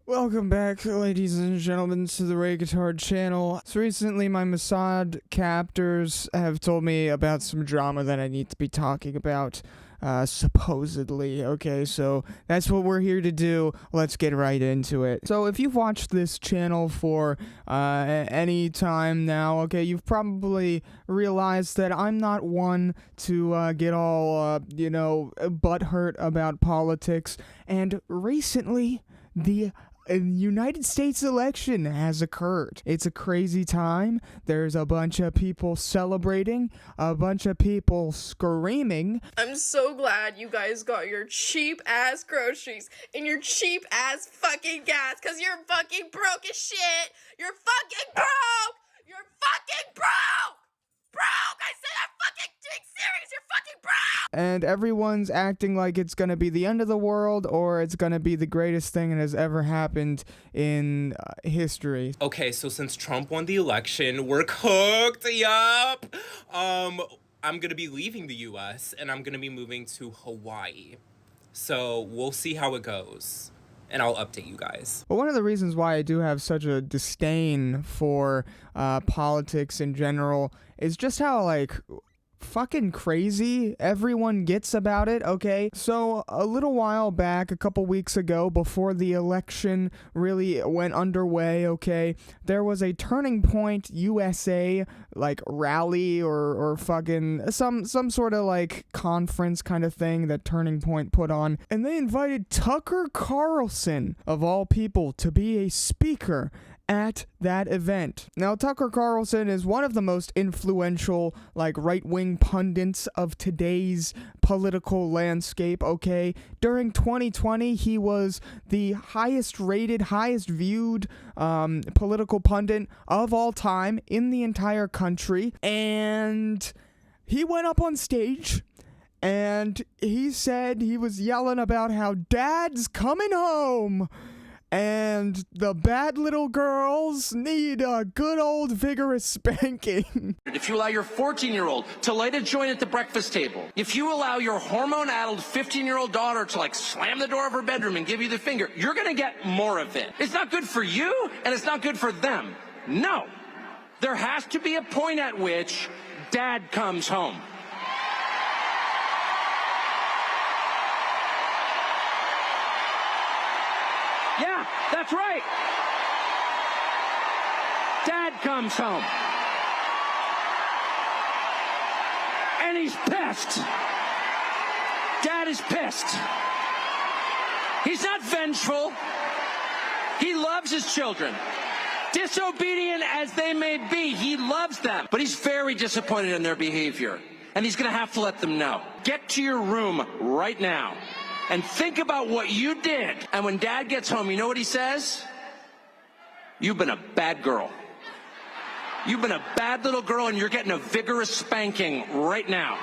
Welcome back, ladies and gentlemen, to the Ray Guitar channel. So recently, my Mossad captors have told me about some drama that I need to be talking about, supposedly. Okay, so that's what we're here to do. Let's get right into it. So if you've watched this channel for any time now, okay, you've probably realized that I'm not one to get all, butthurt about politics. And recently, the United States election has occurred. It's a crazy time. There's a bunch of people celebrating, a bunch of people screaming. I'm so glad you guys got your cheap ass groceries and your cheap ass fucking gas, cause you're fucking broke as shit. You're fucking broke. You're fucking broke. I said I'm fucking being serious. You're fucking broke. And everyone's acting like it's gonna be the end of the world or it's gonna be the greatest thing that has ever happened in history. Okay, so since Trump won the election, we're cooked. Yup. I'm gonna be leaving the U.S. and I'm gonna be moving to Hawaii. So we'll see how it goes. And I'll update you guys. But one of the reasons why I do have such a disdain for politics in general is just how, fucking crazy everyone gets about it, okay? So, a little while back, a couple weeks ago, before the election really went underway, okay, there was a Turning Point USA, rally or fucking some sort of, conference kind of thing that Turning Point put on, and they invited Tucker Carlson, of all people, to be a speaker at that event. Now, Tucker Carlson is one of the most influential, right-wing pundits of today's political landscape, okay? During 2020, he was the highest-rated, highest-viewed political pundit of all time in the entire country, and he went up on stage, and he said he was yelling about how Dad's coming home, and the bad little girls need a good old vigorous spanking. If you allow your 14-year-old to light a joint at the breakfast table, if you allow your hormone-addled 15-year-old daughter to slam the door of her bedroom and give you the finger, you're gonna get more of it. It's not good for you, and it's not good for them. No. There has to be a point at which Dad comes home. Yeah, that's right. Dad comes home. And he's pissed. Dad is pissed. He's not vengeful. He loves his children. Disobedient as they may be, he loves them. But he's very disappointed in their behavior. And he's going to have to let them know. Get to your room right now. And think about what you did. And when Dad gets home, you know what he says? You've been a bad girl. You've been a bad little girl, and you're getting a vigorous spanking right now.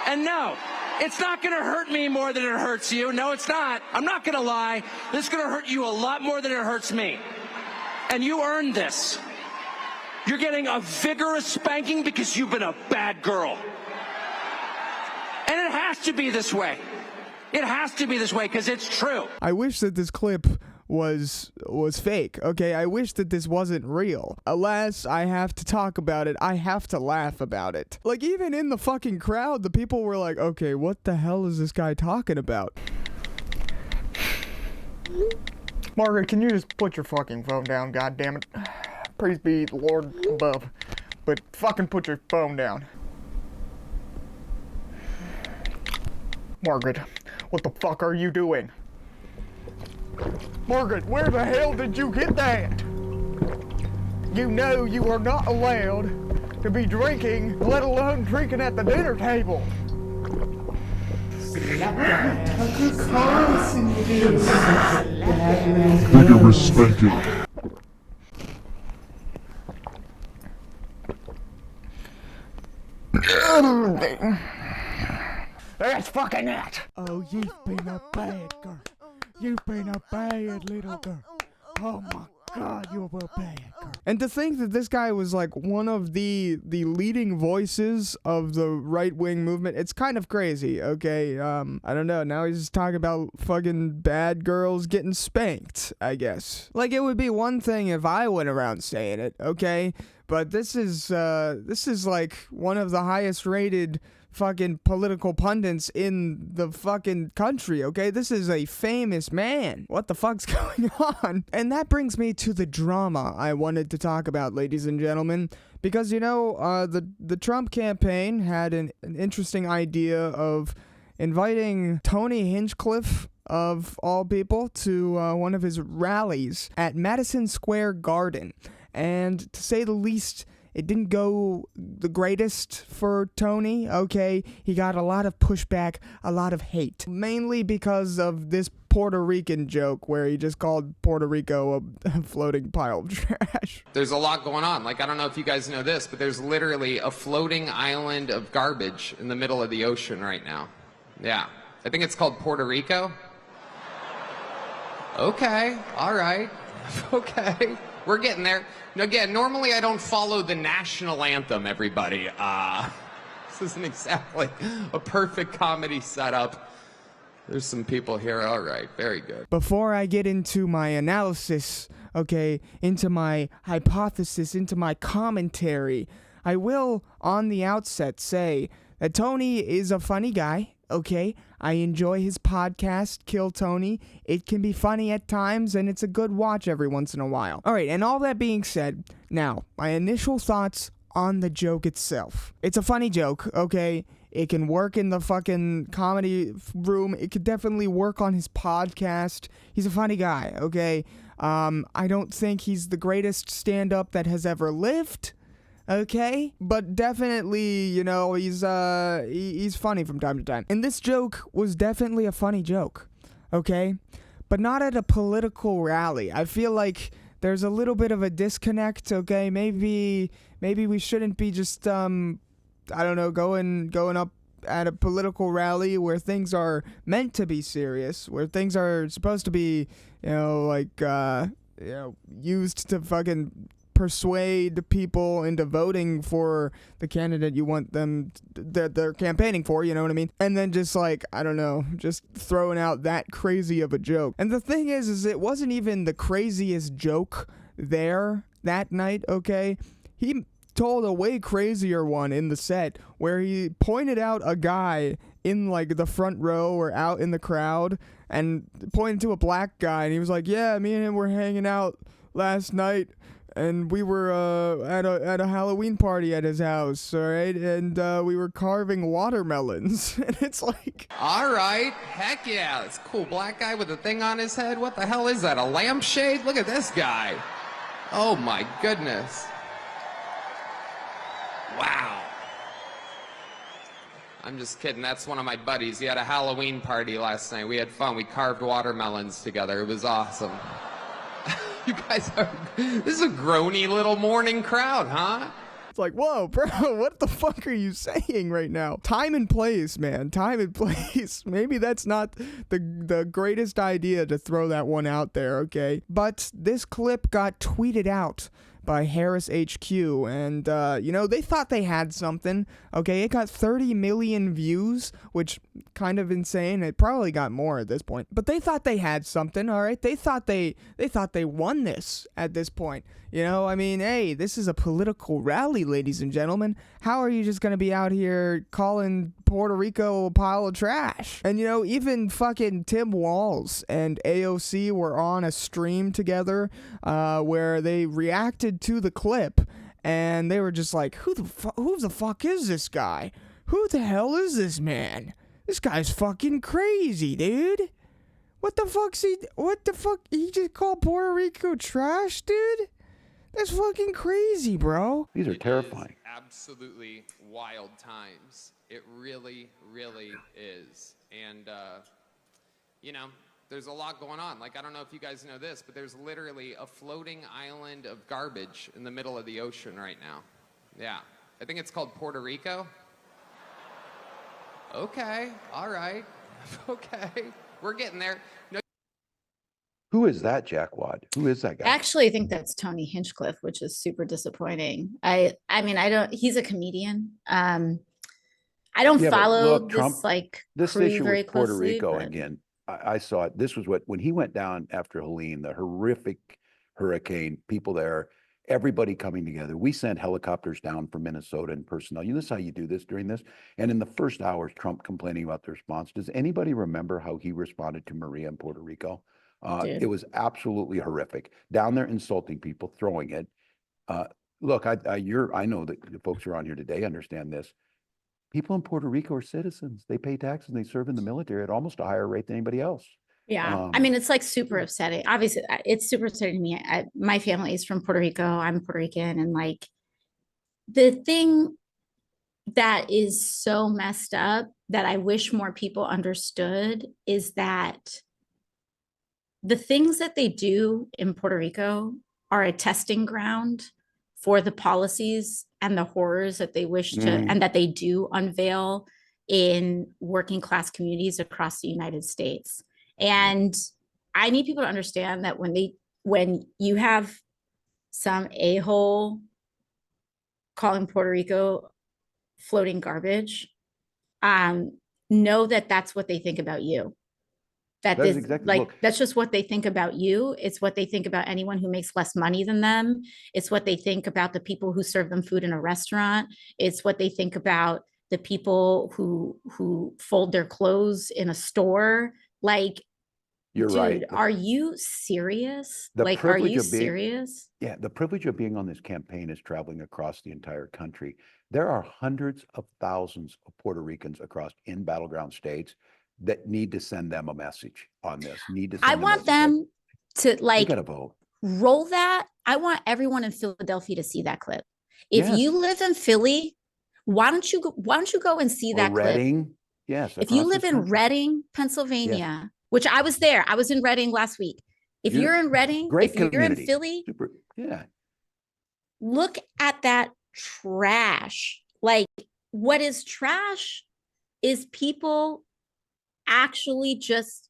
And no, it's not going to hurt me more than it hurts you. No, it's not. I'm not going to lie. This is going to hurt you a lot more than it hurts me. And you earned this. You're getting a vigorous spanking because you've been a bad girl. And it has to be this way. It has to be this way because it's true. I wish that this clip was fake, okay? I wish that this wasn't real. Alas, I have to talk about it. I have to laugh about it. Even in the fucking crowd, the people were like, okay, what the hell is this guy talking about? Margaret, can you just put your fucking phone down, goddammit? Praise be the Lord above. But fucking put your phone down. Margaret, what the fuck are you doing? Margaret, where the hell did you get that? You know you are not allowed to be drinking, let alone drinking at the dinner table. Tucker Carlson is vigorous spanking. That's fucking it. Oh, you've been a bad girl. You've been a bad little girl. Oh my God, you're a bad girl. And to think that this guy was like one of the leading voices of the right-wing movement, it's kind of crazy, okay? I don't know, now he's just talking about fucking bad girls getting spanked, I guess. Like, it would be one thing if I went around saying it, okay? But this is like one of the highest rated fucking political pundits in the fucking country, okay? This is a famous man. What the fuck's going on? And that brings me to the drama I wanted to talk about, ladies and gentlemen, because, you know, the Trump campaign had an interesting idea of inviting Tony Hinchcliffe, of all people, to one of his rallies at Madison Square Garden. And to say the least, it didn't go the greatest for Tony, okay? He got a lot of pushback, a lot of hate. Mainly because of this Puerto Rican joke where he just called Puerto Rico a floating pile of trash. There's a lot going on. Like, I don't know if you guys know this, but there's literally a floating island of garbage in the middle of the ocean right now. Yeah. I think it's called Puerto Rico. Okay. All right. Okay. We're getting there. Now, again, normally I don't follow the national anthem, everybody. This isn't exactly a perfect comedy setup. There's some people here. All right, very good. Before I get into my analysis, okay, into my hypothesis, into my commentary, I will, on the outset, say that Tony is a funny guy, okay? I enjoy his podcast, Kill Tony. It can be funny at times, and it's a good watch every once in a while. All right, and all that being said, now, my initial thoughts on the joke itself. It's a funny joke, okay? It can work in the fucking comedy room. It could definitely work on his podcast. He's a funny guy, okay? I don't think he's the greatest stand-up that has ever lived. Okay, but definitely, you know, he's funny from time to time. And this joke was definitely a funny joke, okay? But not at a political rally. I feel like there's a little bit of a disconnect, okay? Maybe we shouldn't be just, I don't know, going up at a political rally where things are meant to be serious, where things are supposed to be, you know, like, used to fucking persuade people into voting for the candidate you want them that they're campaigning for, you know what I mean? And then just like, I don't know, just throwing out that crazy of a joke. And the thing is it wasn't even the craziest joke there that night, okay? He told a way crazier one in the set where he pointed out a guy in like the front row or out in the crowd and pointed to a black guy, and he was like, yeah, me and him were hanging out last night, and we were at a Halloween party at his house, all right? And we were carving watermelons. And it's like, all right, heck yeah, it's a cool black guy with a thing on his head. What the hell is that, a lampshade? Look at this guy. Oh my goodness. Wow. I'm just kidding. That's one of my buddies. He had a Halloween party last night. We had fun. We carved watermelons together. It was awesome. You guys are... This is a groany little morning crowd, huh? It's like, whoa, bro, what the fuck are you saying right now? Time and place, man. Time and place. Maybe that's not the greatest idea to throw that one out there, okay? But this clip got tweeted out by Harris HQ, and, you know, they thought they had something, okay? It got 30 million views, which kind of insane. It probably got more at this point, but they thought they had something, all right? They thought they won this at this point. You know, I mean, hey, this is a political rally, ladies and gentlemen. How are you just gonna be out here calling Puerto Rico a pile of trash? And, you know, even fucking Tim Walz and AOC were on a stream together where they reacted to the clip, and they were just like, who the fuck is this guy? Who the hell is this man? This guy's fucking crazy, dude. What the fuck? He just called Puerto Rico trash, dude? That's fucking crazy, bro. These are terrifying. Absolutely wild times. It really, really is. And, you know, there's a lot going on. Like, I don't know if you guys know this, but there's literally a floating island of garbage in the middle of the ocean right now. Yeah. I think it's called Puerto Rico. Okay. All right. Okay. We're getting there. No. Who is that Jackwad? Who is that guy? Actually, I think that's Tony Hinchcliffe, which is super disappointing. I mean, I don't. He's a comedian. I don't Yeah, but follow look, this Trump, like this crew issue very with Puerto closely. Rico But again. I saw it. This was when he went down after Helene, the horrific hurricane, people there, everybody coming together. We sent helicopters down from Minnesota and personnel. You know how you do this during this? And in the first hours, Trump complaining about the response. Does anybody remember how he responded to Maria in Puerto Rico? Dude. It was absolutely horrific. Down there insulting people, throwing it. Look, I know that the folks who are on here today understand this. People in Puerto Rico are citizens. They pay taxes and they serve in the military at almost a higher rate than anybody else. yeah, I mean, it's like super upsetting. Obviously, it's super upsetting to me. My family is from Puerto Rico. I'm Puerto Rican, and like the thing that is so messed up that I wish more people understood is that the things that they do in Puerto Rico are a testing ground for the policies and the horrors that they wish to and that they do unveil in working class communities across the United States. And I need people to understand that when you have some a-hole calling Puerto Rico floating garbage, know that that's what they think about you. That's just what they think about you. It's what they think about anyone who makes less money than them. It's what they think about the people who serve them food in a restaurant. It's what they think about the people who fold their clothes in a store. Like, You're dude, right. are you serious? The Like, are privilege you of being- serious? Yeah, the privilege of being on this campaign is traveling across the entire country. There are hundreds of thousands of Puerto Ricans across in battleground states that need to send them a message on this. I want them to They like gotta vote. roll that. I want everyone in Philadelphia to see that clip. If you live in Philly, why don't you go and see that clip? Reading, yes. If you across live this in country. Reading, Pennsylvania, which I was there, I was in Reading last week. If you're in Reading, Great if you're in community. Philly, Super, yeah. look at that trash. Like, what is trash is people actually just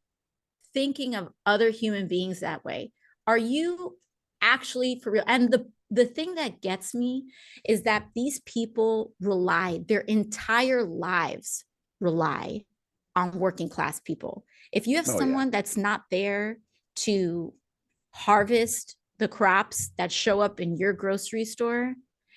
thinking of other human beings that way. Are you actually for real? And the thing that gets me is that these people their entire lives rely on working class people. If you have someone that's not there to harvest the crops that show up in your grocery store,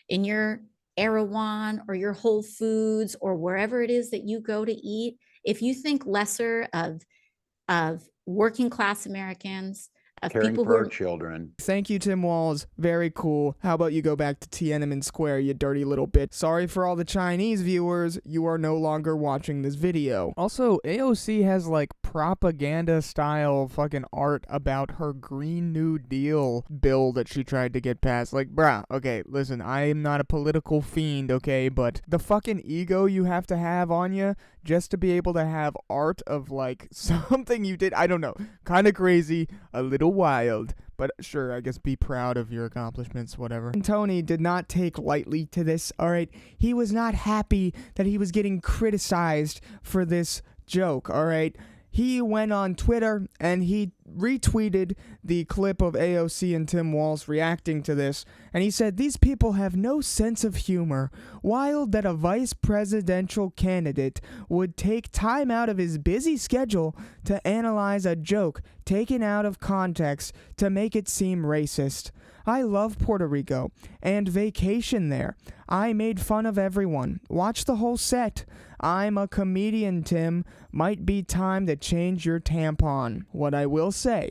in your Erewhon or your Whole Foods or wherever it is that you go to eat, if you think lesser of working class Americans, of Caring people for who our are children. Thank you, Tim Walz. Very cool. How about you go back to Tiananmen Square, you dirty little bit. Sorry for all the Chinese viewers. You are no longer watching this video. Also, AOC has like propaganda style fucking art about her Green New Deal bill that she tried to get passed. Like, bruh, okay, listen, I am not a political fiend, okay, but the fucking ego you have to have on you just to be able to have art of like something you did, I don't know, kind of crazy, a little wild, but sure, I guess be proud of your accomplishments, whatever. And Tony did not take lightly to this, alright? He was not happy that he was getting criticized for this joke, alright? He went on Twitter and he retweeted the clip of AOC and Tim Walz reacting to this, and he said, "These people have no sense of humor. Wild that a vice presidential candidate would take time out of his busy schedule to analyze a joke taken out of context to make it seem racist. I love Puerto Rico and vacation there. I made fun of everyone. Watch the whole set. I'm a comedian, Tim. Might be time to change your tampon." What I will say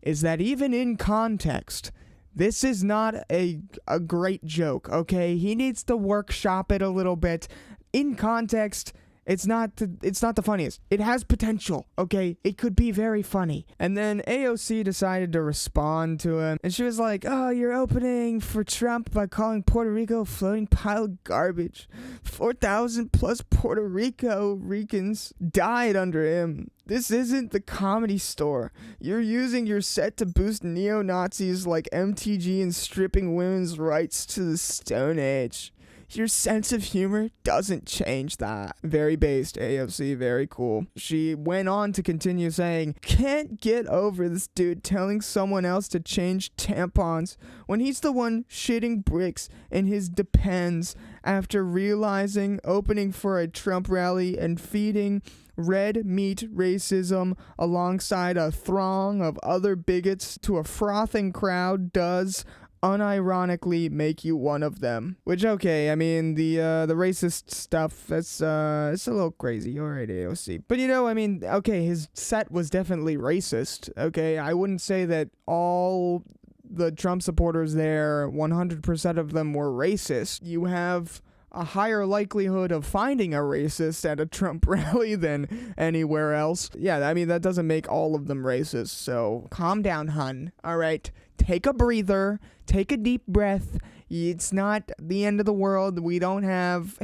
is that even in context, this is not a great joke, okay? He needs to workshop it a little bit. In context, it's not the funniest. It has potential, okay? It could be very funny. And then AOC decided to respond to him, and she was like, "Oh, you're opening for Trump by calling Puerto Rico a floating pile of garbage. 4,000 plus Puerto Ricans died under him. This isn't the Comedy Store. You're using your set to boost neo-Nazis like MTG and stripping women's rights to the Stone Age. your sense of humor doesn't change that. Very based, AOC, very cool. She went on to continue saying, can't get over this dude telling someone else to change tampons when he's the one shitting bricks in his Depends after realizing opening for a Trump rally and feeding red meat racism alongside a throng of other bigots to a frothing crowd does unironically make you one of them. Which, okay, I mean, the racist stuff, that's it's a little crazy. Alright, AOC. But I mean, okay, his set was definitely racist. Okay, I wouldn't say that all the Trump supporters there, 100% of them were racist. You have a higher likelihood of finding a racist at a Trump rally than anywhere else. Yeah, I mean, that doesn't make all of them racist, so calm down, hun. All right, take a breather, take a deep breath. It's not the end of the world. We don't have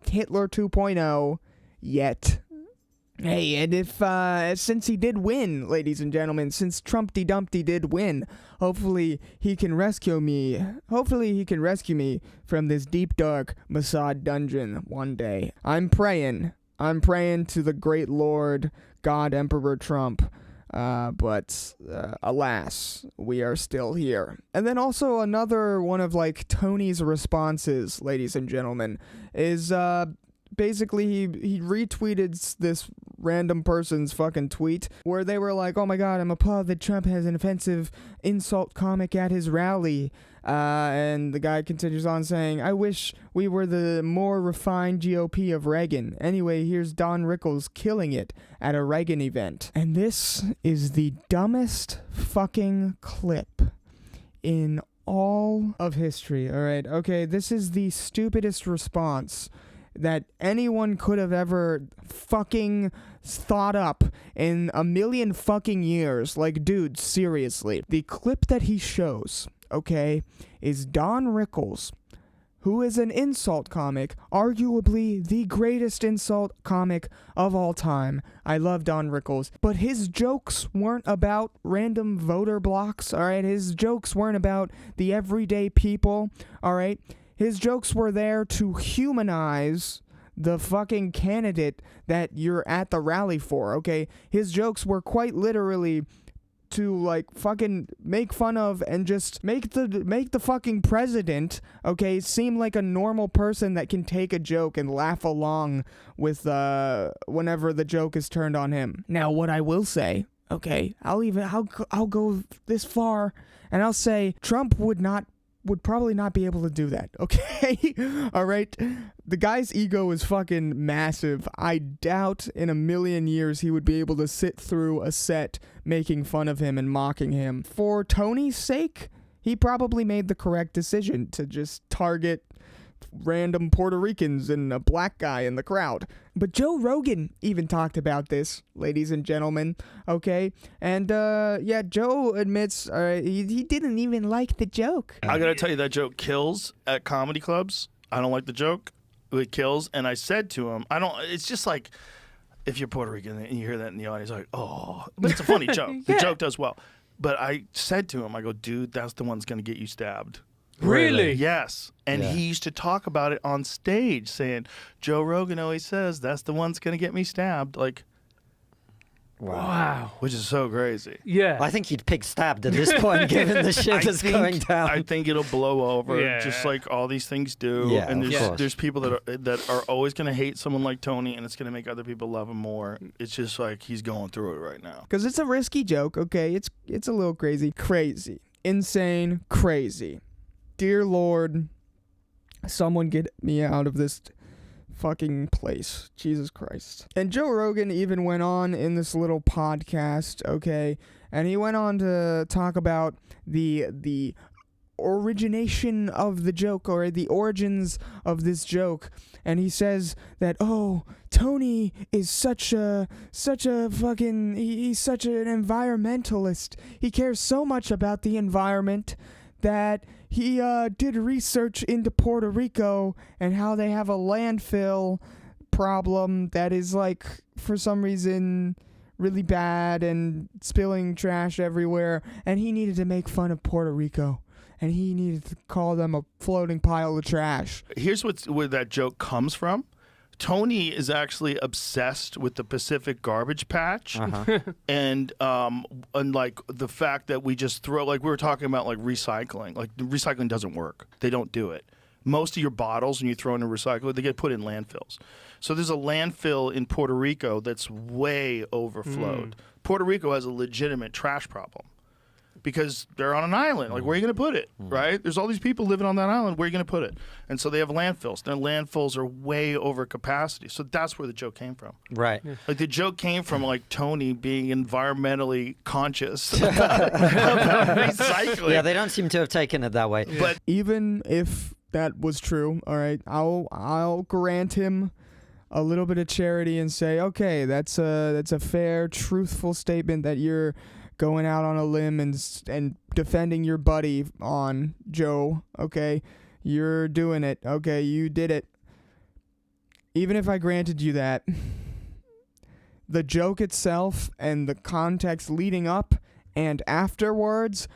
Hitler 2.0 yet. Hey, and if, since he did win, ladies and gentlemen, since Trumpty Dumpty did win, hopefully he can rescue me. Hopefully he can rescue me from this deep, dark Mossad dungeon one day. I'm praying to the great Lord, God Emperor Trump. But alas, we are still here. And then also another one of, like, Tony's responses, ladies and gentlemen, is, basically, he retweeted this random person's fucking tweet where they were like, oh my god, I'm appalled that Trump has an offensive insult comic at his rally. And the guy continues on saying, I wish we were the more refined GOP of Reagan. Anyway, here's Don Rickles killing it at a Reagan event. And this is the dumbest fucking clip in all of history. All right, okay, this is the stupidest response that anyone could have ever fucking thought up in a million fucking years. Like, dude, seriously. The clip that he shows, okay, is Don Rickles, who is an insult comic, arguably the greatest insult comic of all time. I love Don Rickles, but his jokes weren't about random voter blocks, alright? His jokes weren't about the everyday people, alright? His jokes were there to humanize the fucking candidate that you're at the rally for, okay? His jokes were quite literally to, like, fucking make fun of and just make the fucking president, okay, seem like a normal person that can take a joke and laugh along with whenever the joke is turned on him. Now, what I will say, okay, I'll go this far and I'll say Trump would probably not be able to do that, okay? All right? The guy's ego is fucking massive. I doubt in a million years he would be able to sit through a set making fun of him and mocking him. For Tony's sake, he probably made the correct decision to just target random Puerto Ricans and a black guy in the crowd. But Joe Rogan even talked about this, ladies and gentlemen, okay? And, yeah, Joe admits he didn't even like the joke. I gotta tell you, that joke kills at comedy clubs. I don't like the joke. It kills. And I said to him, it's just like, if you're Puerto Rican and you hear that in the audience, like, oh, but it's a funny joke. Yeah. The joke does well. But I said to him, I go, dude, that's the one's gonna get you stabbed. Really? Yes. And he used to talk about it on stage, saying, Joe Rogan always says, that's the one's going to get me stabbed. Like, wow. Which is so crazy. Yeah. I think he'd pick stabbed at this point, given the shit that's going down. I think it'll blow over, just like all these things do. Yeah, and there's people that are always going to hate someone like Tony, and it's going to make other people love him more. It's just like he's going through it right now. Because it's a risky joke, okay? It's a little crazy. Crazy. Insane. Crazy. Dear Lord, someone get me out of this fucking place. Jesus Christ. And Joe Rogan even went on in this little podcast, okay, and he went on to talk about the origination of the joke, or the origins of this joke, and he says that, oh, Tony is such a fucking, he's such an environmentalist. He cares so much about the environment that he did research into Puerto Rico and how they have a landfill problem that is, like, for some reason really bad and spilling trash everywhere, and he needed to make fun of Puerto Rico. and he needed to call them a floating pile of trash. Here's where that joke comes from. Tony is actually obsessed with the Pacific Garbage Patch, and like the fact that we just throw, like we were talking about, like recycling. Like recycling doesn't work. They don't do it. Most of your bottles, when you throw in a recycler, they get put in landfills. So there's a landfill in Puerto Rico that's way overflowed. Puerto Rico has a legitimate trash problem because they're on an island. Like, where are you going to put it, right? There's all these people living on that island. Where are you going to put it? And so they have landfills. Their landfills are way over capacity. So that's where the joke came from. Right. Like, the joke came from, like, Tony being environmentally conscious about recycling. Yeah, they don't seem to have taken it that way. But Even if that was true, all right, I'll grant him a little bit of charity and say, okay, that's a fair, truthful statement that you're going out on a limb and defending your buddy on, Joe. Okay, you're doing it. Okay, you did it. Even if I granted you that, the joke itself and the context leading up and afterwards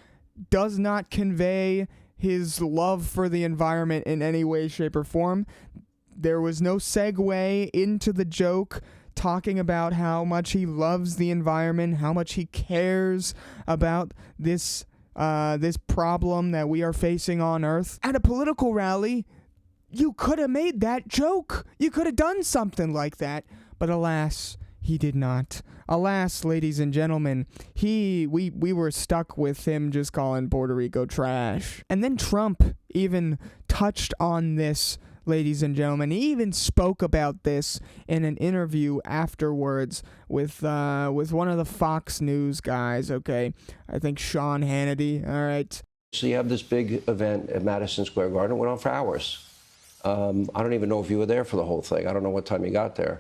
does not convey his love for the environment in any way, shape, or form. There was no segue into the joke talking about how much he loves the environment, how much he cares about this problem that we are facing on Earth. At a political rally, you could have made that joke. You could have done something like that. But alas, he did not. Alas, ladies and gentlemen, we were stuck with him just calling Puerto Rico trash. And then Trump even touched on this, ladies and gentlemen. He even spoke about this in an interview afterwards with one of the Fox News guys, okay? I think Sean Hannity, all right? So you have this big event at Madison Square Garden. It went on for hours. I don't even know if you were there for the whole thing. I don't know what time you got there.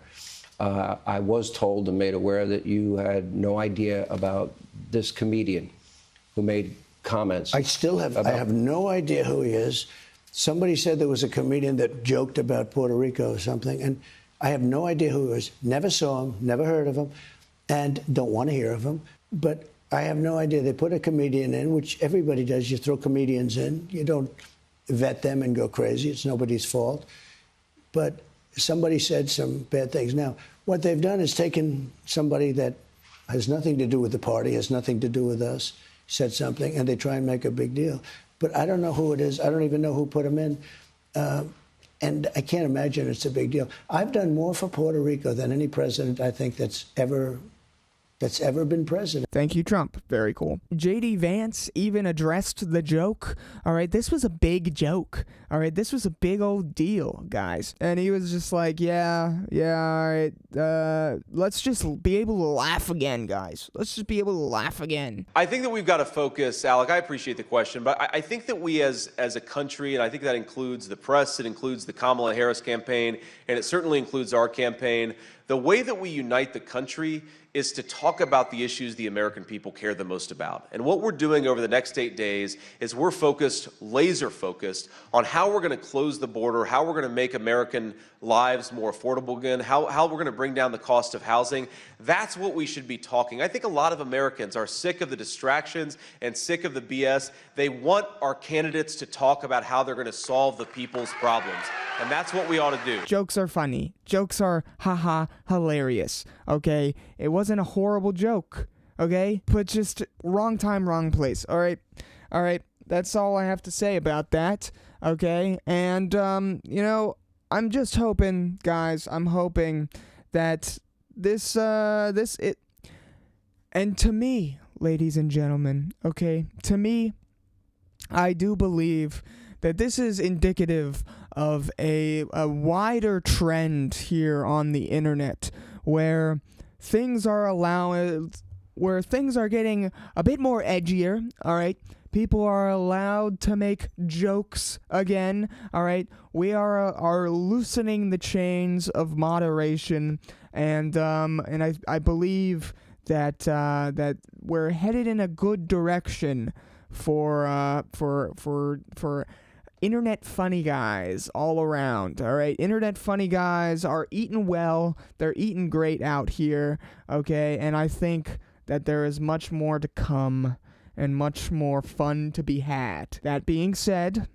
I was told and made aware that you had no idea about this comedian who made comments. I have no idea who he is. Somebody said there was a comedian that joked about Puerto Rico or something, and I have no idea who he is. Never saw him, never heard of him, and don't want to hear of him. But I have no idea. They put a comedian in, which everybody does. You throw comedians in. You don't vet them and go crazy. It's nobody's fault. But somebody said some bad things. Now, what they've done is taken somebody that has nothing to do with the party, has nothing to do with us, said something, and they try and make a big deal. But I don't know who it is. I don't even know who put him in. And I can't imagine it's a big deal. I've done more for Puerto Rico than any president, I think, that's ever been president. Thank you, Trump. Very cool. J.D. Vance even addressed the joke. All right, this was a big joke. All right, this was a big old deal, guys. And he was just like, yeah, all right. Let's just be able to laugh again, guys. Let's just be able to laugh again. I think that we've got to focus, Alec, I appreciate the question, but I think that we as a country, and I think that includes the press, it includes the Kamala Harris campaign, and it certainly includes our campaign, the way that we unite the country is to talk about the issues the American people care the most about. And what we're doing over the next 8 days is we're focused, laser focused, on how we're going to close the border, how we're going to make American lives more affordable again, how we're going to bring down the cost of housing. That's what we should be talking. I think a lot of Americans are sick of the distractions and sick of the BS. They want our candidates to talk about how they're going to solve the people's problems. And that's what we ought to do. Jokes are funny. Jokes are haha hilarious. Okay? It wasn't a horrible joke. Okay? But just wrong time, wrong place. All right? All right. That's all I have to say about that. Okay? And I'm just hoping, guys, I'm hoping that and to me, ladies and gentlemen, okay? To me, I do believe that this is indicative of a wider trend here on the internet where things are getting a bit more edgier, all right? People are allowed to make jokes again, all right? We are loosening the chains of moderation, and I believe that we're headed in a good direction for internet funny guys all around, all right? Internet funny guys are eating well. They're eating great out here, okay? And I think that there is much more to come. and much more fun to be had. That being said,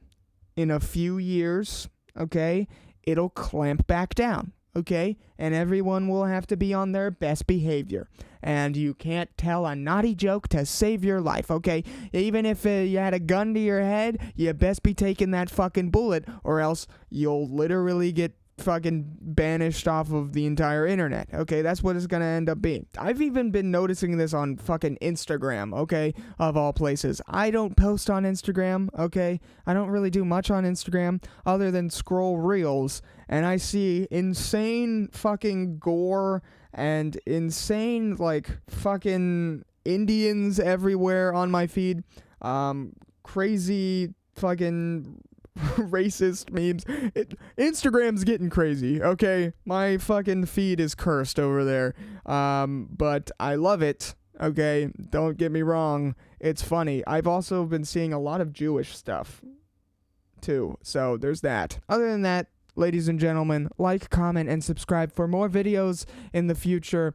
in a few years, okay, it'll clamp back down, okay? And everyone will have to be on their best behavior. And you can't tell a naughty joke to save your life, okay? Even if you had a gun to your head, you best be taking that fucking bullet, or else you'll literally get fucking banished off of the entire internet. Okay, that's what it's gonna end up being. I've even been noticing this on fucking Instagram, okay, of all places. I don't post on Instagram, okay? I don't really do much on Instagram other than scroll reels, and I see insane fucking gore and insane like fucking Indians everywhere on my feed. Crazy fucking racist memes. Instagram's getting crazy, okay? My fucking feed is cursed over there. But I love it, okay? Don't get me wrong. It's funny. I've also been seeing a lot of Jewish stuff, too. So there's that. Other than that, ladies and gentlemen, like, comment, and subscribe for more videos in the future.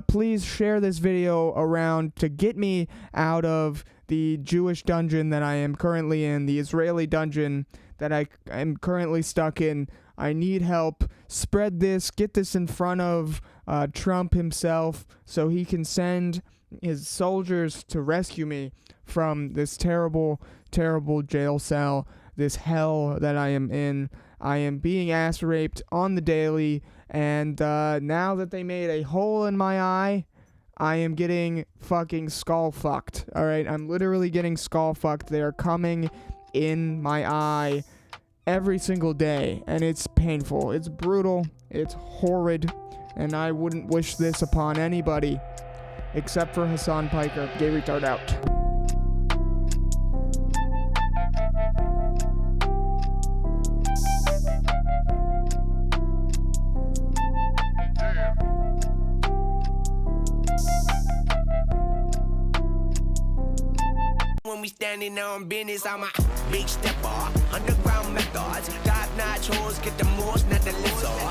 Please share this video around to get me out of the Jewish dungeon that I am currently in, the Israeli dungeon that I am currently stuck in. I need help. Spread this, get this in front of Trump himself so he can send his soldiers to rescue me from this terrible, terrible jail cell, this hell that I am in. I am being ass raped on the daily, and now that they made a hole in my eye, I am getting fucking skull fucked. Alright, I'm literally getting skull fucked. They are coming in my eye every single day, and it's painful. It's brutal. It's horrid, and I wouldn't wish this upon anybody except for Hassan Piker. Gay retard out. When we standing on business, I'm a big stepper. Underground methods, top-notch hoes, get the most, not the lizard.